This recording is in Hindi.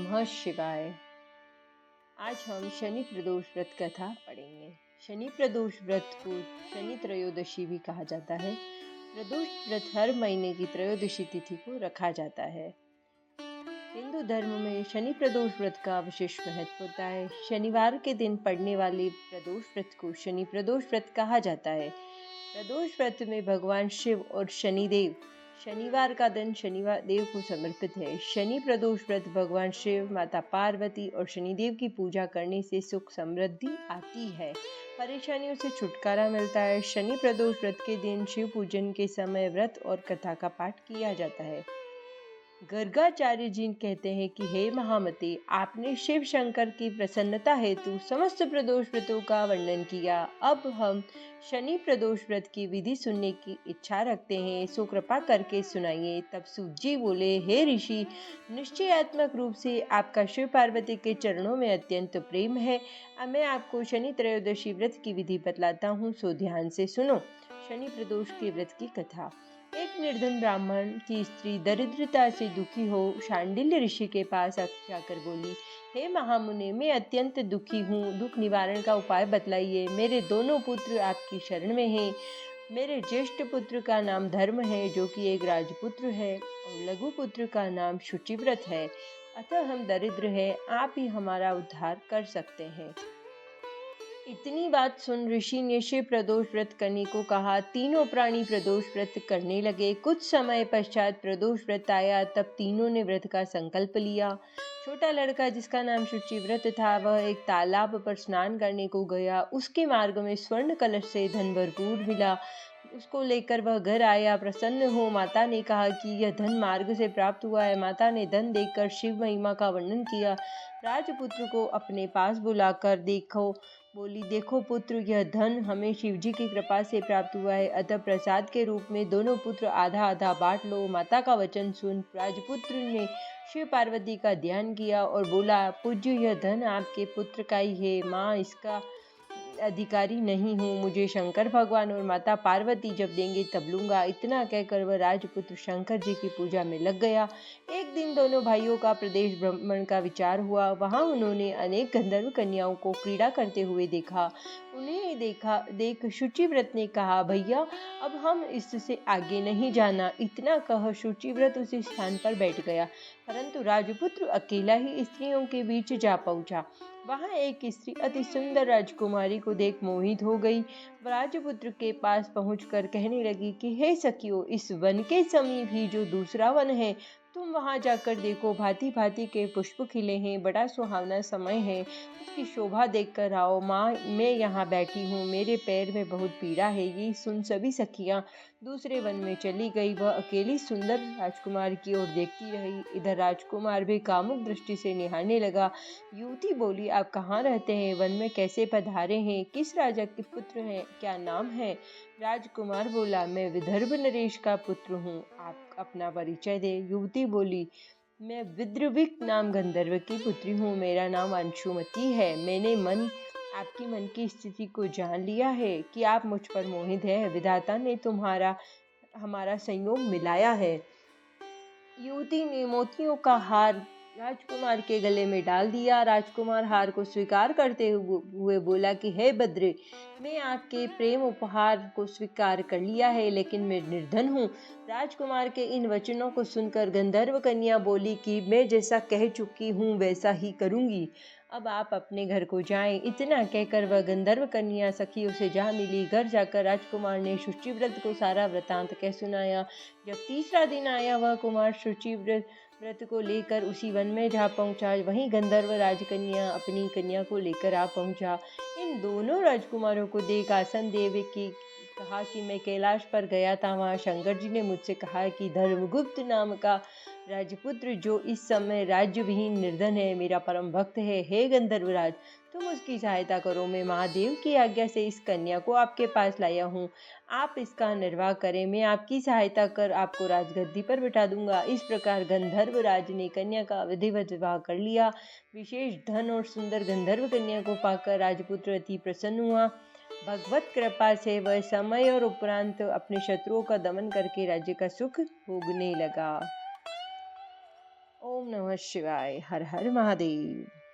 नमः शिवाय। आज हम शनि प्रदोष व्रत कथा पढ़ेंगे। शनि प्रदोष व्रत को शनि त्रयोदशी भी कहा जाता है। प्रदोष व्रत हर महीने की त्रयोदशी तिथि को रखा जाता है। हिंदू धर्म में शनि प्रदोष व्रत का विशेष महत्व होता है। शनिवार के दिन पड़ने वाले प्रदोष व्रत को शनि प्रदोष व्रत कहा जाता है। प्रदोष व्रत में भगवान शिव और शनिदेव, शनिवार का दिन शनिवार देव को समर्पित है। शनि प्रदोष व्रत भगवान शिव, माता पार्वती और शनिदेव की पूजा करने से सुख समृद्धि आती है, परेशानियों से छुटकारा मिलता है। शनि प्रदोष व्रत के दिन शिव पूजन के समय व्रत और कथा का पाठ किया जाता है। गर्गाचार्य जी कहते हैं कि हे महामते, आपने शिव शंकर की प्रसन्नता हेतु समस्त प्रदोष व्रतों का वर्णन किया। अब हम शनि प्रदोष व्रत की विधि सुनने की इच्छा रखते हैं, सो कृपा करके सुनाइए। तब सूत जी बोले, हे ऋषि, निश्चयात्मक रूप से आपका शिव पार्वती के चरणों में अत्यंत प्रेम है। अब मैं आपको शनि त्रयोदशी व्रत की विधि बतलाता हूँ, सो ध्यान से सुनो। शनि प्रदोष के व्रत की कथा। एक निर्धन ब्राह्मण की स्त्री दरिद्रता से दुखी हो शांडिल्य ऋषि के पास जाकर बोली, हे महामुने, मैं अत्यंत दुखी हूँ, दुख निवारण का उपाय बतलाइए। मेरे दोनों पुत्र आपकी शरण में हैं। मेरे ज्येष्ठ पुत्र का नाम धर्म है, जो कि एक राजपुत्र है, और लघु पुत्र का नाम शुचिव्रत है। अतः हम दरिद्र हैं, आप ही हमारा उद्धार कर सकते हैं। इतनी बात सुन ऋषि ने शिव प्रदोष व्रत करने को कहा। तीनों प्राणी प्रदोष व्रत करने लगे। कुछ समय पश्चात प्रदोष व्रत आया, तब तीनों ने व्रत का संकल्प लिया। छोटा लड़का, जिसका नाम शुचिव्रत था, वह एक तालाब पर स्नान करने को गया। उसके मार्ग में स्वर्ण कलश से धन भरपूर मिला। उसको लेकर वह घर आया। प्रसन्न हो माता ने कहा कि यह धन मार्ग से प्राप्त हुआ है। माता ने धन देखकर शिव महिमा का वर्णन किया। राजपुत्र को अपने पास बुलाकर बोली, देखो पुत्र, यह धन हमें शिवजी की कृपा से प्राप्त हुआ है, अतः प्रसाद के रूप में दोनों पुत्र आधा आधा बांट लो। माता का वचन सुन राजपुत्र ने शिव पार्वती का ध्यान किया और बोला, पूज्य, यह धन आपके पुत्र का ही है, माँ इसका अधिकारी नहीं हूँ। मुझे शंकर भगवान और माता पार्वती जब देंगे तब लूंगा। इतना कहकर वह राजपुत्र शंकर जी की पूजा में लग गया। एक दिन दोनों भाइयों का प्रदेश भ्रमण का विचार हुआ। वहां उन्होंने अनेक गंधर्व कन्याओं को क्रीड़ा करते हुए देखा। उन्हें देख शुचिव्रत ने कहा, भैया, अब हम इससे आगे नहीं जाना। इतना कह शुचिव्रत उसी स्थान पर बैठ गया, परंतु राजपुत्र अकेला ही स्त्रियों के बीच जा पहुंचा। वहां एक स्त्री अति सुंदर राजकुमारी को देख मोहित हो गई। राजपुत्र के पास पहुंचकर कहने लगी कि हे सखियों, इस वन के समीप ही जो दूसरा वन है, तुम वहां जाकर देखो। भांति भांति के पुष्प खिले हैं, बड़ा सुहावना समय है, उसकी शोभा देखकर आओ। माँ, मैं यहाँ बैठी हूँ, मेरे पैर में बहुत पीड़ा है। ये सुन सभी सखियाँ दूसरे वन में चली गई। वह अकेली सुंदर राजकुमार की ओर देखती रही। इधर राजकुमार भी कामुक दृष्टि से निहारने लगा। युवती बोली, आप कहाँ रहते हैं? वन में कैसे पधारे हैं? किस राजा के पुत्र हैं? क्या नाम है? राजकुमार बोला, मैं विदर्भ नरेश का पुत्र हूँ, आप अपना परिचय दे। युवती बोली, मैं विद्रविक नाम गंधर्व की पुत्री हूँ, मेरा नाम अंशुमती है। मैंने आपकी मन की स्थिति को जान लिया है कि आप मुझ पर मोहित है। विधाता ने हमारा संयोग मिलाया है। युवती ने मोतियों का हार राजकुमार के गले में डाल दिया। राजकुमार हार को स्वीकार करते हुए बोला कि हे बद्रे, मैं आपके प्रेम उपहार को स्वीकार कर लिया है, लेकिन मैं निर्धन हूँ। राजकुमार के इन वचनों को सुनकर गंधर्व कन्या बोली कि मैं जैसा कह चुकी हूँ वैसा ही करूँगी, अब आप अपने घर को जाएं। इतना कहकर वह गंधर्व कन्या सखियों से जा मिली। घर जाकर राजकुमार ने शुचिव्रत को सारा वृतांत कह सुनाया। जब तीसरा दिन आया, वह कुमार शुचिव्रत को लेकर उसी वन में जा पहुंचा। वहीं गंधर्व राजकन्या अपनी कन्या को लेकर आ पहुंचा। इन दोनों राजकुमारों को देख आसन देव की कहा कि मैं कैलाश पर गया था, वहां शंकर जी ने मुझसे कहा कि धर्मगुप्त नाम का राजपुत्र, जो इस समय राज्य विहीन निर्धन है, मेरा परम भक्त है। हे गंधर्वराज, तुम उसकी सहायता करो। मैं महादेव की आज्ञा से इस कन्या को आपके पास लाया हूँ, आप इसका निर्वाह करें। मैं आपकी सहायता कर आपको राजगद्दी पर बिठा दूंगा। इस प्रकार गंधर्वराज ने कन्या का विधिवत विवाह कर लिया। विशेष धन और सुंदर गंधर्व कन्या को पाकर राजपुत्र अति प्रसन्न हुआ। भगवत कृपा से वह समय और उपरांत अपने शत्रुओं का दमन करके राज्य का सुख भोगने लगा। ओम नमः शिवाय। हर हर महादेव।